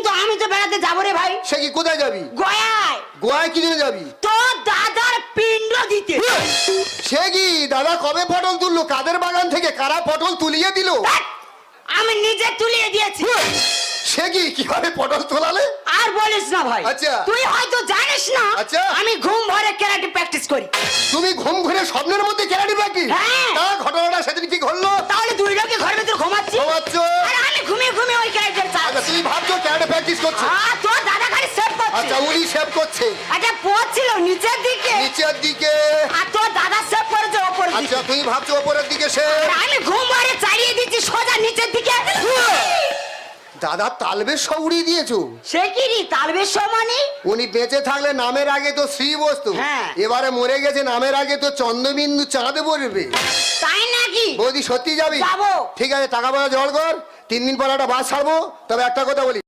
কিন্তু আমি তো বেড়াতে যাবো রে ভাই। সে কি কোথায় যাবি? গয়ায়। গোয়ায় কি জন্য যাবি? তোর দাদার পিণ্ড দিতে। সে কি দাদা কবে পটল তুললো? কাদের বাগান থেকে কারা পটল তুলিয়ে দিল? আমি নিজে তুলিয়ে দিয়েছি। সে কি কিভাবে পটল তোলালে? আর বলিস না ভাই। আচ্ছা। তুই হয়তো জানিস না। আচ্ছা। আমি ঘুম ভরে ক্যারাটে প্র্যাকটিস করি। তুমি ঘুম ঘুরে স্বপ্নের মধ্যে ক্যারাটে প্র্যাকটিস? হ্যাঁ। তা ঘটনাটা সেদিন কি ঘটলো? তাহলে দুই লোকে ঘরের ভিতর ঘুমাচ্ছি। ঘুমাচ্ছ? আর আমি ঘুমিয়ে ঘুমিয়ে ওই ক্যারাটের আচ্ছা চালাচ্ছি। তুমি ভাবছো ক্যারাটে প্র্যাকটিস করছো? তোর দাদা খালি সেভ করছে। আচ্ছা উনি সেভ করছে আচ্ছা পড়ছিল নিচের দিকে। নিচের দিকে। আর তোর দাদা সেভ করেছে ওপরের দিকে। আচ্ছা তুমি ভাবছো ওপরের দিকে সে। আর আমি ঘুম ভরে চালিয়ে দিচ্ছি সোজা নিচের দিকে। দাদা তালবের সব উড়িয়ে দিয়েছো? সে কি রে তালবের সমানি? উনি বেঁচে থাকলে নামের আগে তো শ্রী বসতো। হ্যাঁ। এবারে মরে গেছে নামের আগে তো চন্দ্রবিন্দু চাঁদে পড়বে। তাই নাকি? বৌদি সত্যি যাবি? যাবো। ঠিক আছে টাকা পয়সা জোগাড় কর, 3 দিন পর একটা বাস ছাড়বো। তবে একটা কথা বলি,